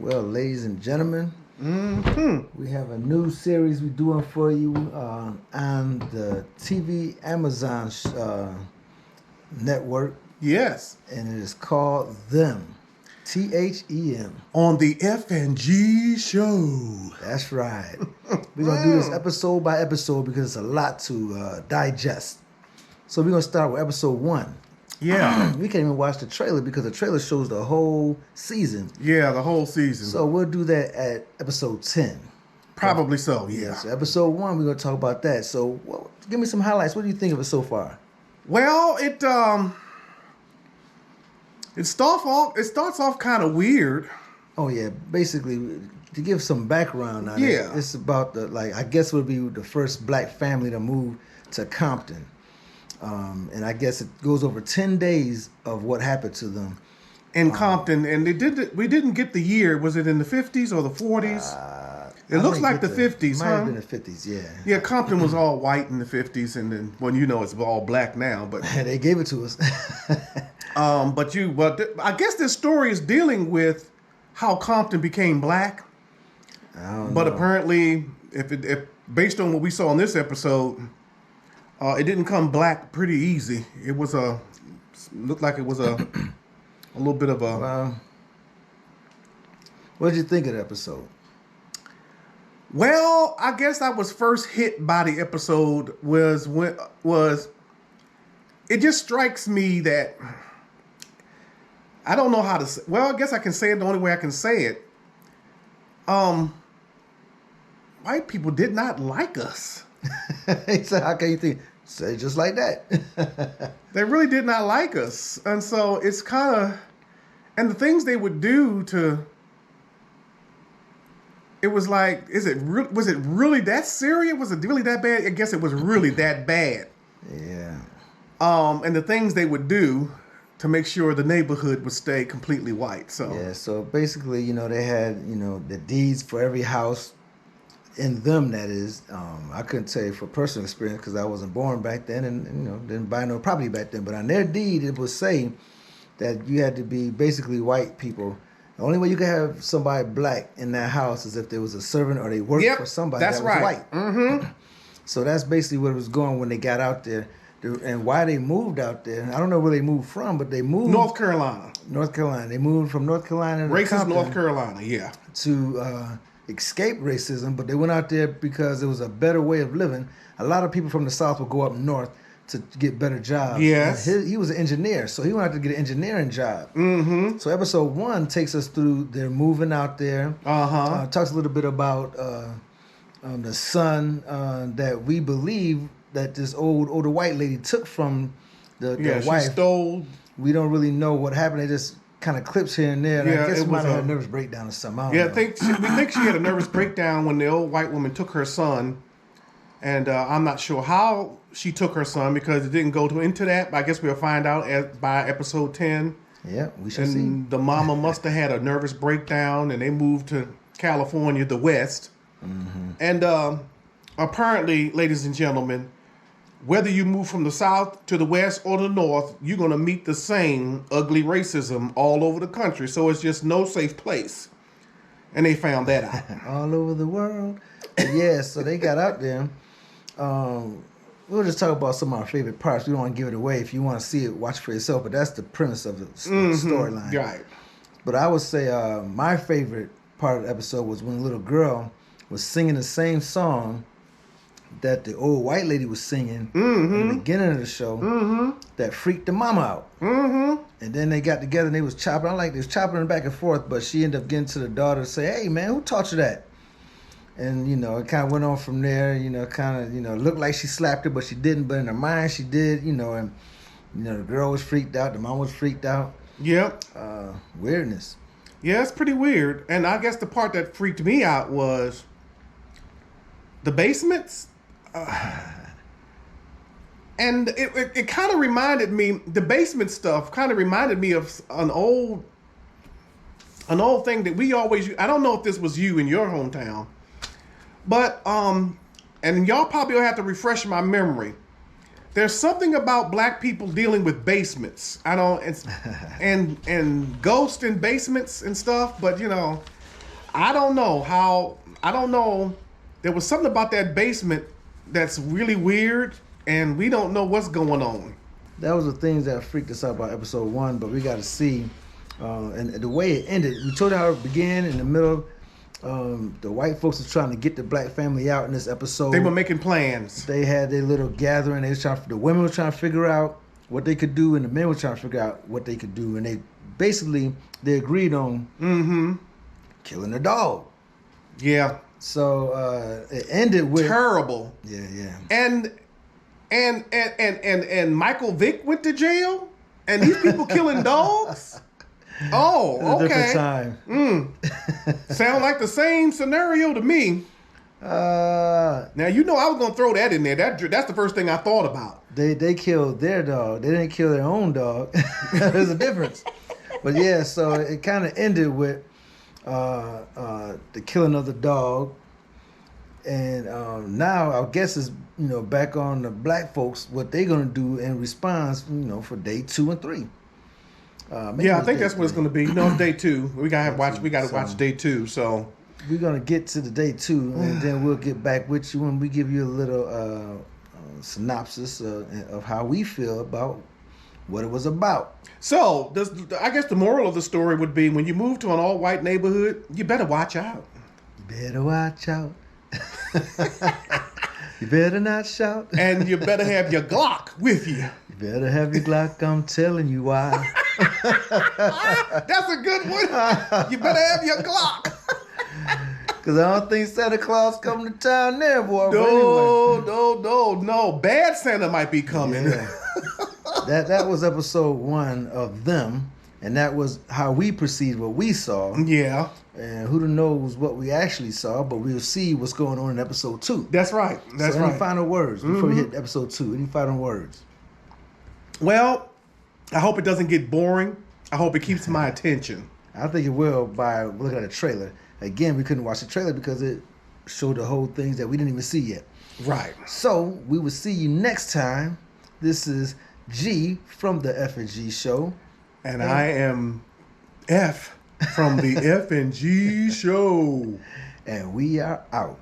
Well, ladies and gentlemen, we have a new series we're doing for you on the TV Amazon network, Yes. and it is called Them. THEM. On the FnG Show. That's right. We're going to do this episode by episode because it's a lot to digest. So we're going to start with episode 1. Yeah. We can't even watch the trailer because the trailer shows the whole season. Yeah, the whole season. So we'll do that at episode 10. Probably so, yeah. So episode 1, we're going to talk about that. So give me some highlights. What do you think of it so far? Well, it starts off kind of weird. Oh, yeah. Basically, to give some background on it, it's about I guess it would be the first black family to move to Compton. And I guess it goes over 10 days of what happened to them in Compton. And we didn't get the year. Was it in the 50s or the 40s? It looks like the 50s, might have been the 50s, yeah. Yeah, Compton was all white in the 50s, and then, it's all black now. But they gave it to us. But I guess this story is dealing with how Compton became black. I don't know. Apparently, if based on what we saw in this episode, it didn't come black pretty easy. It was looked like it was a little bit of a. Well, what did you think of the episode? Well, I guess I was first hit by the episode was it just strikes me that I don't know how to say. Well, I guess I can say it the only way I can say it. White people did not like us. He said, "How can you think? Say just like that." They really did not like us, and so it's kind of, and the things they would do to. It was like, was it really that serious? Was it really that bad? I guess it was really that bad. Yeah. And the things they would do to make sure the neighborhood would stay completely white. So yeah. So basically, they had the deeds for every house in them. That is, I couldn't tell you for personal experience because I wasn't born back then, and didn't buy no property back then. But on their deed, it was saying that you had to be basically white people. The only way you could have somebody black in that house is if there was a servant or they worked for somebody that was white. Mm-hmm. So that's basically what was going when they got out there. And why they moved out there, I don't know where they moved from, but they moved... North Carolina. They moved from North Carolina to Racist Compton North Carolina, yeah. To escape racism, but they went out there because it was a better way of living. A lot of people from the South would go up north to get better jobs. Yes. He was an engineer, so he went out to get an engineering job. Mm-hmm. So episode 1 takes us through their moving out there. Talks a little bit about the son that we believe that this older white lady took from the wife. She stole. We don't really know what happened. It just kind of clips here and there. And I guess it might have had a nervous breakdown or something. I don't know. We think she had a nervous breakdown when the old white woman took her son. And I'm not sure how she took her son because it didn't go into that. But I guess we'll find out by episode 10. Yeah, we shall see. And the mama must have had a nervous breakdown, and they moved to California, the West. Mm-hmm. And apparently, ladies and gentlemen, whether you move from the South to the West or the North, you're going to meet the same ugly racism all over the country. So it's just no safe place. And they found that out. All over the world. Yeah, so they got out there. We'll just talk about some of our favorite parts. We don't want to give it away. If you want to see it, watch for yourself. But that's the premise of the storyline. Right. But I would say my favorite part of the episode was when the little girl was singing the same song that the old white lady was singing in the beginning of the show that freaked the mama out. Mm-hmm. And then they got together and they was chopping. I like they was chopping back and forth, but she ended up getting to the daughter and say, "Hey man, who taught you that?" And it kind of went on from there. Looked like she slapped her, but she didn't. But in her mind, she did. And the girl was freaked out. The mom was freaked out. Yep. Weirdness. Yeah, it's pretty weird. And I guess the part that freaked me out was the basements. And it kind of reminded me, the basement stuff kind of reminded me of an old thing that we always, I don't know if this was you in your hometown, but, and y'all probably will have to refresh my memory. There's something about black people dealing with basements. I don't, and ghosts in basements and stuff, but I don't know how. I don't know. There was something about that basement that's really weird, and we don't know what's going on. That was the things that freaked us out about episode 1, but we got to see, and the way it ended. We told you how it began in the middle. The white folks was trying to get the black family out in this episode. They were making plans. They had their little gathering. They was the women were trying to figure out what they could do, and the men were trying to figure out what they could do, and they agreed on killing the dog. Yeah. So it ended with terrible. Yeah. And Michael Vick went to jail, and these people killing dogs. Oh, okay. Different time. Sound like the same scenario to me. Now you know I was gonna throw that in there. That's the first thing I thought about. They killed their dog. They didn't kill their own dog. There's a difference. But yeah, so it kind of ended with the killing of the dog, and now I guess is back on the black folks what they're gonna do in response for day 2 and 3. Yeah, I think that's what it's gonna be. No, it's day 2. We gotta watch day 2. So we're gonna get to the day 2, and then we'll get back with you when we give you a little synopsis of how we feel about what it was about. So, I guess the moral of the story would be when you move to an all-white neighborhood, you better watch out. You better watch out. You better not shout. And you better have your Glock with you. You better have your Glock, I'm telling you why. That's a good one. You better have your Glock. Because I don't think Santa Claus coming to town there, boy. No. Bad Santa might be coming. Yeah. That was episode 1 of them, and that was how we perceived what we saw. Yeah. And who knows what we actually saw, but we'll see what's going on in episode 2. That's right. Any final words before we hit episode 2? Any final words? Well, I hope it doesn't get boring. I hope it keeps my attention. I think it will by looking at the trailer. Again, we couldn't watch the trailer because it showed the whole things that we didn't even see yet. Right. So we will see you next time. This is G from the FnG Show. And I am F from the FnG Show. And we are out.